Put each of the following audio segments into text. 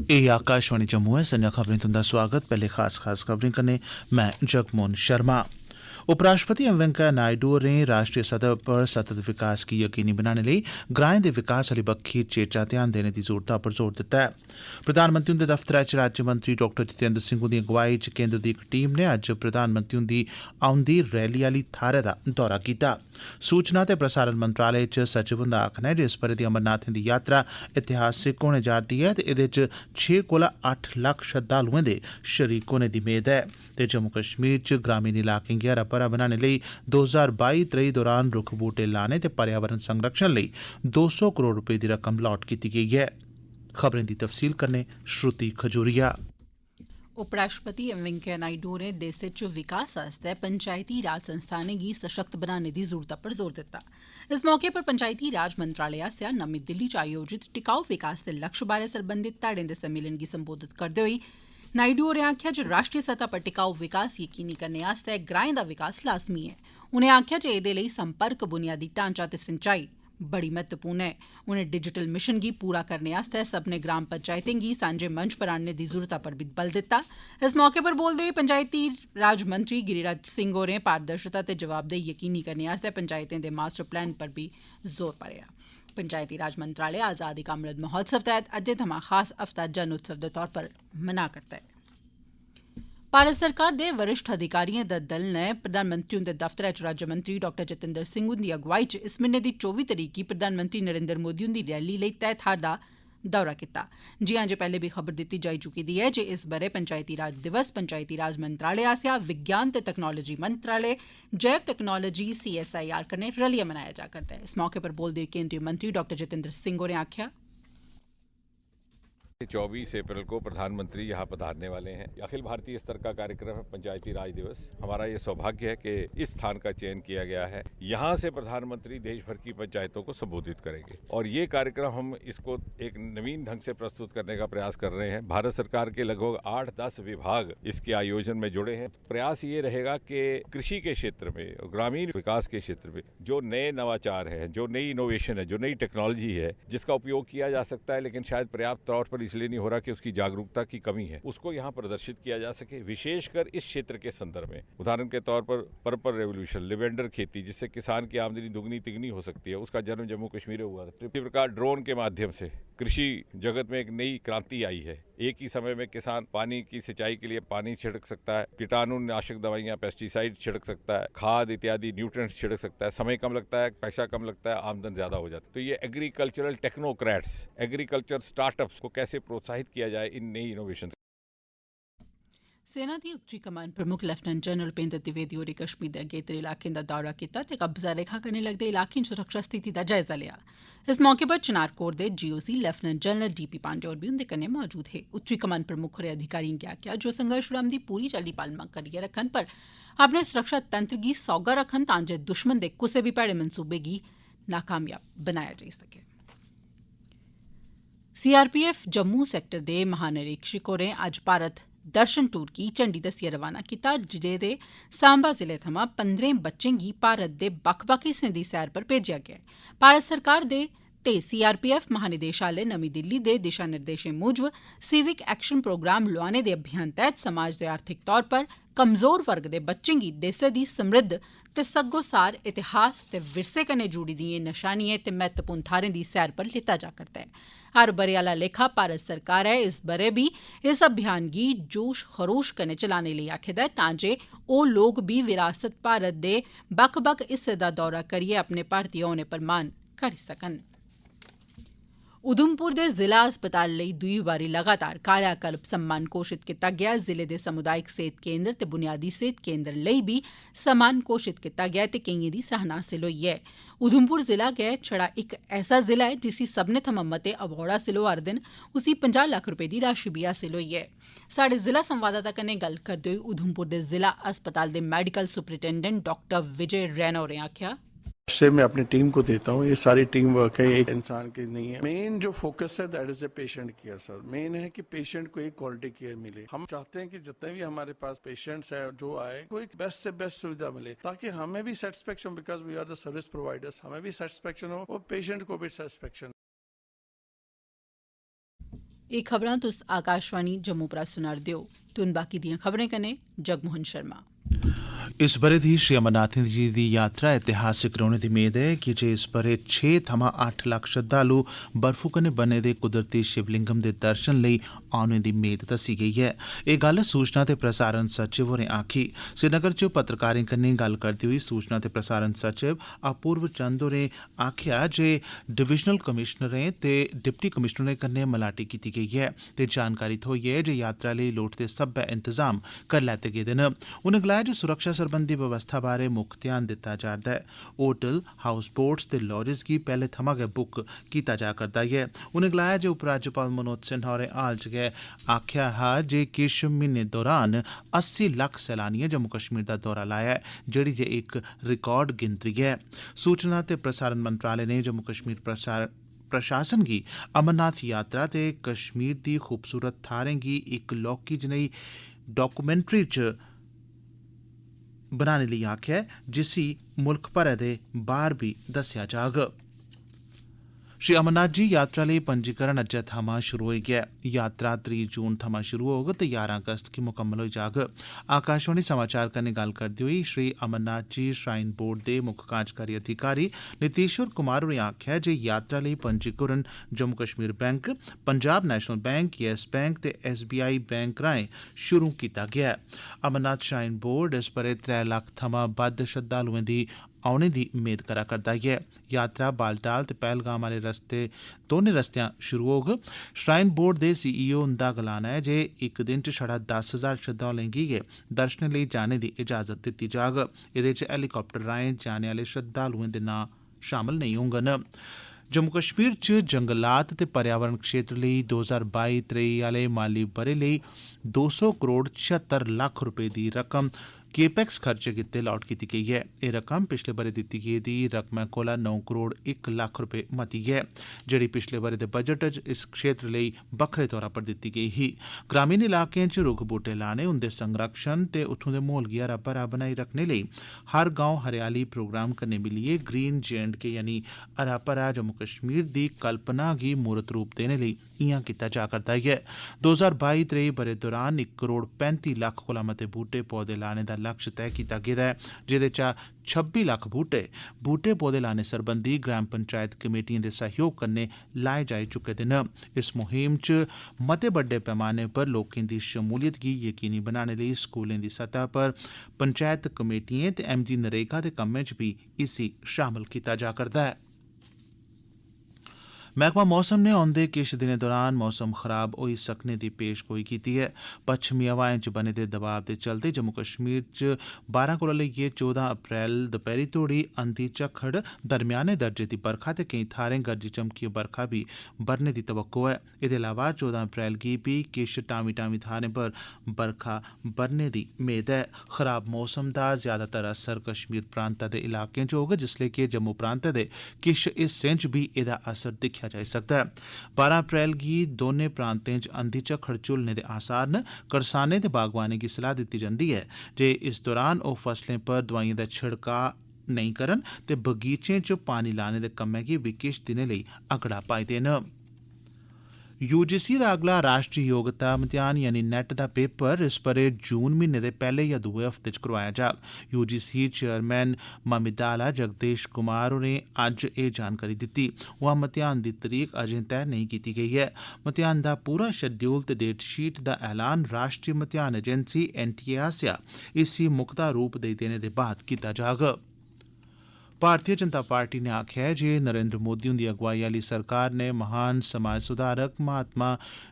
एह् आकाशवाणी जम्मू है। संजा खबरें तुंदा स्वागत। पैह्ले खास खबरें कन्नै मैं जगमोहन शर्मा। उपराष्ट्रपति एम वैंकेया नायडू होरें राष्ट्रीय सतह पर सतत विकास गी यकीनी बनाने लेई ग्राएं दे विकास आली बक्खी चेचा ध्यान देने दी जरूरता पर जोर दित्ता ऐ। प्रधानमंत्री हुंदे दफ्तरै च राज्यमंत्री डॉ जितेंद्र सिंह हुंदी अगुवाई च केंद्र दी इक टीम नै अज्ज प्रधानमंत्री हुंदी औंदी रैली आली थाह्रै दा दौरा कीता। सूचना ते प्रसारण मंत्रालय च सचिव हुंदा आखना ऐ जे इस ब'रे दी अमरनाथें दी यात्रा ऐतिहासिक होने जा'रदी ऐ ते एह्दे च 6 कोला 8 लक्ख श्रद्धालुएं दे शरीक होने दी मेद ऐ ते जम्मू कश्मीर च ग्रामीण इलाकें गी हरा भरा बनाने लेई 2022-23 दौरान रुक्ख बूह्टे लाने ते पर्यावरण संरक्षण लेई 200 करोड़ रपेऽ दी रकम लाट कीती गेई ऐ। खबरें दी तफसील कन्नै श्रुति खजूरिया। उपराष्ट्रपति एम वैंकेया नायडू होरें देसै च विकास आस्तै पंचायती राज संस्थानें गी सशक्त बनाने दी जरूरता पर जोर दित्ता। इस मौके पर पंचायती राज मंत्रालय आसेआ नमीं दिल्ली च आयोजित टिकाऊ विकास दे लक्ष्य बारै सरबंधित धड़ें दे सम्मेलन गी संबोधित करदे होई नायडू होरें आखेआ जे राष्ट्रीय सतह पर टिकाऊ विकास यकीनी करने आस्तै ग्राएं दा विकास लाज़मी ऐ। उनें आखेआ जे एह्दे लेई संपर्क, बुनियादी ढांचा ते सिंचाई बड़ी महत्वपूर्ण ऐ। उनें डिजिटल मिशन गी पूरा करने आस्तै सब्भनें ग्राम पंचायतें गी सांझे मंच पर आह्नने दी जरूरता पर बी बल दित्ता। इस मौके पर बोलदे होई पंचायती राज मंत्री गिरिराज सिंह होरें पारदर्शिता ते जवाबदेही यकीनी करने आस्तै पंचायतें दे मास्टर प्लान पर बी जोर भरेआ। पंचायती राज मंत्रालय आजादी का अमृत महोत्सव तैह्त अज्जै थमां खास हफ्ता जन उत्सव दे तौर पर मना करदा ऐ। भारत सरकार दे वरिष्ठ अधिकारिएं दा दल नै प्रधानमंत्री हुंदे दफ्तरै च राज्यमंत्री डॉ जितेंद्र सिंह हुंदी अगुवाई च इस म्हीने दी 24 तरीक गी प्रधानमंत्री नरेंद्र मोदी हुंदी रैली लेई तैह् थाह्र दा दौरा कीता। जियां जे पैह्ले बी खबर दित्ती जाई चुकी दी ऐ जे इस ब'रे पंचायती राज दिवस पंचायती राज मंत्रालय आसेआ विज्ञान ते तकनालोजी मंत्रालय, जैव तकनालोजी CSIR कन्नै रलियै मनाया जा करदा ऐ। इस मौके पर बोलदे होई केंद्रीय मंत्री डॉ जितेंद्र सिंह होरें आखेआ 24 अप्रैल को प्रधानमंत्री यहाँ पधारने वाले हैं। अखिल भारतीय स्तर का कार्यक्रम है पंचायती राज दिवस। हमारा ये सौभाग्य है कि इस स्थान का चयन किया गया है। यहाँ से प्रधानमंत्री देश भर की पंचायतों को संबोधित करेंगे और ये कार्यक्रम हम इसको एक नवीन ढंग से प्रस्तुत करने का प्रयास कर रहे हैं। भारत सरकार के लगभग 8-10 विभाग इसके आयोजन में जुड़े हैं। प्रयास ये रहेगा कि कृषि के क्षेत्र में और ग्रामीण विकास के क्षेत्र में जो नए नवाचार है, जो नई इनोवेशन है, जो नई टेक्नोलॉजी है जिसका उपयोग किया जा सकता है लेकिन शायद पर्याप्त तौर पर इसलिए नहीं हो रहा कि उसकी जागरूकता की कमी है, उसको यहाँ प्रदर्शित किया जा सके। विशेषकर इस क्षेत्र के संदर्भ में उदाहरण के तौर पर पर्पल रेवोल्यूशन, लिवेंडर खेती जिससे किसान की आमदनी दुगनी तिगनी हो सकती है, उसका जन्म जम्मू कश्मीर में हुआ था। इसी प्रकार ड्रोन के माध्यम से कृषि जगत में एक नई क्रांति आई है। एक ही समय में किसान पानी की सिंचाई के लिए पानी छिड़क सकता है, कीटाणु नाशक दवाइयाँ, पेस्टिसाइड छिड़क सकता है, खाद इत्यादि न्यूट्रिएंट्स छिड़क सकता है। समय कम लगता है, पैसा कम लगता है, आमदन ज्यादा हो जाता है। तो ये एग्रीकल्चरल टेक्नोक्रेट्स, एग्रीकल्चर स्टार्टअप्स को कैसे प्रोत्साहित किया जाए इन नई इनोवेशन। सेना दी उच्ची कमान प्रमुख लेफ्टिनेंट जनरल उपेंद्र द्विवेदी होरें कश्मीर दे अगेत्रे इलाकें दा दौरा कीता ते कब्जा रेखा कन्नै लगदे इलाकें च सुरक्षा स्थिति दा जायजा लिया। इस मौके पर चिनार कोर दे GOC lieutenant general DP Pandey होर बी उंदे कन्नै मौजूद हे। उच्ची कमान प्रमुख होरें अधिकारिएं गी आखेआ जो संघर्ष विराम दी पूरी चाल्ली पालमा करियै रक्खन पर अपने सुरक्षा तंत्र गी सौगा रक्खन तां जे दुश्मन दे कुसै बी भैड़े मंसूबे गी नाकामयाब बनाया जाई सकै। CRPF जम्मू सैक्टर दे महानिरीक्षक होरें अज्ज भारत दर्शन टूर गी झंडी दस्सियै रवाना कीता जेह्दे सांबा जिले थमां 15 बच्चें गी भारत दे बक्ख-बक्ख हिस्सें दी सैर पर भेजेआ गेआ। भारत सरकार दे ते CRPF महानिदेशालय नमीं दिल्ली दे दिशा निर्देशें मूजब सिविक एक्शन प्रोग्राम लोआने दे अभियान तैह्त समाज दे आर्थिक तौर पर कमजोर वर्ग दे बच्चें गी देसै दी समृद्ध ते सग्गोसार इतिहास ते विरसे कन्नै जुड़ी दिएं नशानिएं ते महत्वपूर्ण थाह्रें दी सैर पर लेता जा करदा ऐ। हर ब'रे आला लेखा भारत सरकारै इस ब'रे बी इस अभियान गी जोश खरोश कन्नै चलाने लेई आखे दा ऐ तां जे ओह् लोक बी विरासत भारत दे बक्ख-बक्ख हिस्से दा दौरा करियै अपने भारतीय होने पर मान करी सकन। उधमपुर दे जिला अस्पताल लेई दूई बारी लगातार कायाकल्प सम्मान घोषित कीता गेआ। जिले दे समुदायिक सेहत केन्द्र ते बुनियादी सेहत केन्द्र लेई बी सम्मान घोषित कीता गेआ ते केइएं दी सराहना हासिल होई ऐ। उधमपुर जिला गै छड़ा इक ऐसा जिला ऐ जिसी सब्भनें थमां मते अवार्ड हासिल होआ'रदे न। उसी 50 लक्ख रपेऽ दी राशि बी हासिल होई ऐ। साढ़े जिला संवाददाता कन्नै गल्ल करदे होई उधमपुर दे जिला अस्पताल दे मैडिकल सुपरिटेंडेंट डॉ विजय रैना होरें आखेआ से मैं अपनी टीम को देता हूँ। ये सारी टीम वर्क है, एक इंसान की नहीं है। मेन जो फोकस है that is a patient care sir. Main है कि पेशेंट को एक क्वालिटी केयर मिले। हम चाहते हैं कि जितने भी हमारे पास पेशेंट्स हैं जो आए को एक बेस्ट से बेस्ट सुविधा मिले ताकि हमें भी satisfaction, because we are the service providers, हमें भी सेटिस्फेक्शन हो और पेशेंट को भी सेटिस्फेक्शन। एह् खबरां तुस आकाशवाणी जम्मू परा सुना'रदे ओ ते हून बाकी दियां खबरें कन्नै जगमोहन शर्मा। इस ब'रे दी श्री अमरनाथ जी दी यात्रा ऐतिहासिक रौह्ने दी मेद ऐ कि जे इस ब'रे 6 थमां 8 लक्ख श्रद्धालु बर्फू कन्नै बने दे कुदरती शिवलिंगम दे दर्शन लेई औने दी मेद दस्सी गेई ऐ। एह् गल्ल सूचना ते प्रसारण सचिव होरें आखी। श्रीनगर च पत्रकारें कन्नै गल्ल करदे होई सूचना ते प्रसारण सचिव अपूर्व चंद होरें आखेआ जे डिवीजनल कमिशनरें ते डिप्टी कमिशनरें कन्नै मलाटी कीती गेई ऐ ते जानकारी थ्होई ऐ जे यात्रा लेई लोड़चदे सब्बै इंतजाम करी लैते गेदे न। उनें गलाया जे सुरक्षा सरबंधी व्यवस्था बारै मुक्ख ध्यान दित्ता जा'रदा ऐ। होटल, हाउस बोट्स ते लॉजेस गी पैह्ले थमां गै बुक कीता जा करदा ऐ। उनें गलाया जे उपराज्यपाल मनोज सिन्हा होरें हाल च गै आखेआ हा जे किश म्हीनें दौरान 80 लक्ख सैलानियें जम्मू कश्मीर दा दौरा लाया ऐ, जेह्ड़ी जे इक रिकार्ड गिनतरी ऐ। सूचना ते प्रसारण मंत्रालय ने जम्मू कश्मीर प्रशासन गी अमरनाथ यात्रा ते कश्मीर दी खूबसूरत थाह्रें गी इक लौह्की जनेही डॉक्यूमेंट्री च बनाने लेई आखेआ ऐ, जिसी मुल्ख भरै दे बाह्र बी दस्सेआ जाग। श्री अमरनाथ जी यात्रा लेई पंजीकरण अज्जै थमां शुरू होई गेआ ऐ। यात्रा 3 जून थमां शुरू होग ते 11 अगस्त गी मुकम्मल होई जाग। आकाशवाणी समाचार कन्नै गल्ल करदे होई श्री अमरनाथ जी श्राइन बोर्ड दे मुक्ख कार्यकारी अधिकारी नीतीश्वर कुमार होरें आखेआ जे यात्रा लेई पंजीकरण Jammu Kashmir bank, Punjab national bank, yes bank ते SBI बैंक राएं शुरू कीता गेआ ऐ। अमरनाथ श्राइन बोर्ड इस ब'रे 3 लक्ख थमां बद्ध श्रद्धालुएं दी औने दी मेद करा करदा ऐ। यात्रा बालटाल ते पहलगाम आह्ले दौनें रस्तेयां शुरू होग। श्राइन बोर्ड दे CEO हुंदा गलाना ऐ जे इक दिन च छड़ा 10,000 श्रद्धालुएं गी गै दर्शनें लेई जाने दी इजाजत दित्ती जाग। एह्दे च हेलीकाप्टर राएं जाने आह्ले श्रद्धालुएं दे नांऽ शामल नेईं होङन। जम्मू कश्मीर च जंगलात ते पर्यावरण क्षेत्र लेई 2022-23 आह्ले माली ब'रे लेई 200 करोड़ 76 लक्ख रपेऽ दी रकम केपैक्स खर्चे गित्ते लाट कीती गेई ऐ। एह् रकम पिछले ब'रे दित्ती गेदी रकमै कोला 9 करोड़ 1 लक्ख रपेऽ मती ऐ, जेह्ड़ी पिछले ब'रे दे बजट च इस क्षेत्र लेई बक्खरे तौरा पर दित्ती गेई ही। ग्रामीण इलाकें च रुक्ख बूह्टे लाने, उंदे संरक्षण ते उत्थूं दे माहौल गी हरा भरा बनाई रखने लेई हर गांव हरियाली प्रोग्राम कन्नै मिलियै ग्रीन J&K यानी हरा भरा जम्मू कश्मीर दी कल्पना गी मूरत रूप देने लेई इयां कीता जा करदा ऐ। 2022-23 ब'रे दौरान 1 करोड़ 35 लक्ख कोला मते बूह्टे पौधे लाने दा लक्ष्य तय कीता गेदा ऐ, जेह्दे चा 26 लक्ख बूह्टे पौधे लाने सरबंधी ग्राम पंचायत कमेटियें दे सहयोग कन्नै लाए जाई चुके दे न। इस मुहिम च मते बड्डे पैमाने पर लोकें दी शमूलियत गी यकीनी बनाने लेई स्कूलें दी सतह पर पंचायत कमेटियें ते MG नरेगा दे कम्में च भी इसी शामल कीता जा करदा ऐ। मैह्कमा मौसम ने औंदे किश दिनें दौरान मौसम खराब होई सकने दी पेशगोई कीती ऐ। पच्छमी हवाएं च बने दे दबाव दे चलदे जम्मू कश्मीर च 12 कोला लेइयै 14 अप्रैल दपैह्री तोड़ी अंधी झक्खड़, दरम्याने दर्जे दी बरखा ते केईं थाह्रें गर्जी चमकियै बरखा बी बरने दी तवक्को ऐ। एह्दे अलावा 14 अप्रैल गी भी किश टामी थाह्रें पर बरखा बरने दी मेद ऐ। खराब मौसम दा ज्यादातर असर कश्मीर प्रांता दे इलाकें च होग, जिसलै कि जम्मू प्रांता दे किश हिस्सें च बी एह्दा असर दिक्खेआ जाई सकदा ऐ। 12 अप्रैल गी दौनें प्रांतें च अंधी झक्खड़ झुलने दे आसार न। करसानें ते बागवानें गी सलाह् दित्ती जंदी ऐ जे इस दौरान ओह् फसलें पर दवाइयें दा छिड़काऽ नेईं करन ते बगीचें च पानी लाने दे कम्मै गी बी किश दिनें लेई अगड़ा पाई देन। UGC दा अगला राष्ट्री योग्यता मतेयान यानी नेट दा पेपर इस ब'रे जून म्हीने दे पैह्ले जां दूए हफ्ते च करोआया जाग। UGC चेयरमैन ममिताला जगदेश कुमार होरें अज्ज एह् जानकारी दित्ती। उआं मतेयान दी तरीक अजें तैऽ नेईं कीती गेई ऐ। मतेयान दा पूरा शेड्यूल ते डेट शीट दा ऐलान राष्ट्री मतेयान एजेंसी NTA आसेआ इसी मुकदा रूप देई देने दे बाद कीता जाग। भारतीय जनता पार्टी ने आखेआ ऐ जे नरेंद्र मोदी हुंदी अगुवाई आह्ली सरकार ने महान समाज सुधारक महात्मा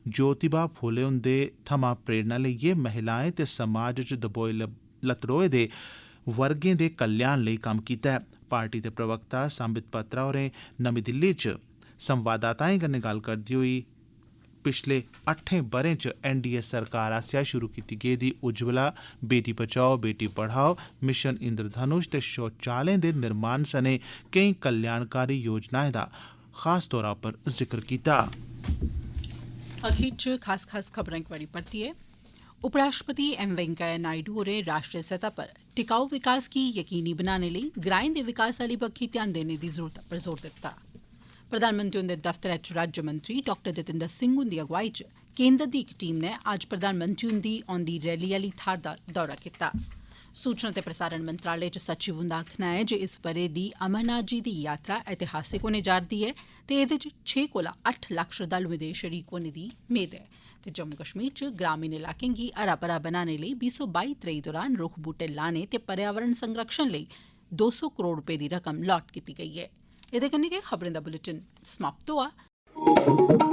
ज्योतिबा फुले हुंदे थमां प्रेरणा लेइयै महिलाएं ते समाज च दबोए लतड़ोए दे वर्गें दे कल्याण लेई कम्म कीता ऐ। पार्टी दे प्रवक्ता संबित पात्रा होरें नमीं दिल्ली च संवाददाताएं कन्नै गल्ल करदे होई पिछले 8 ब'रें च NDA सरकार आसेआ शुरू कीती गेदी उज्जवला, बेटी बचाओ बेटी पढ़ाओ, मिशन इंद्रधनुष ते शौचालयें दे निर्माण सने केईं कल्याणकारी योजनाएं दा खास तौरा पर जिक्र कीता। अखीर च खास खबरां इक बारी परतियै। उपराष्ट्रपति M वैंकेया नायडू होरें राष्ट्रीय सतह पर टिकाऊ विकास गी यकीनी बनाने लेई ग्राएं दे विकास आह्ली बक्खी ध्यान देने दी जरूरता पर जोर दित्ता। प्रधानमंत्री हुंदे दफ्तरै च राज्यमंत्री डॉ जितेंद्र सिंह हुंदी अगुवाई च केंद्र दी इक टीम नै अज्ज प्रधानमंत्री हुंदी औंदी रैली आली थाह्र दा दौरा कीता। सूचना ते प्रसारण मंत्रालय च सचिव हुंदा आखना ऐ जे इस ब'रे दी अमरनाथ जी दी यात्रा ऐतिहासिक होने जा'रदी ऐ ते एह्दे च 6 कोला 8 लक्ख श्रद्धालुएं दे शरीक होने दी मेद ऐ ते जम्मू कश्मीर च ग्रामीण इलाकें गी हरा भरा बनाने लेई 2022-23 दौरान रुक्ख बूह्टे लाने ते पर्यावरण संरक्षण लेई 200 करोड़ रपे दी रकम लाट कीती गेई ऐ। एह्दे कन्नै गै खबरें दा बुलेटिन समाप्त होआ।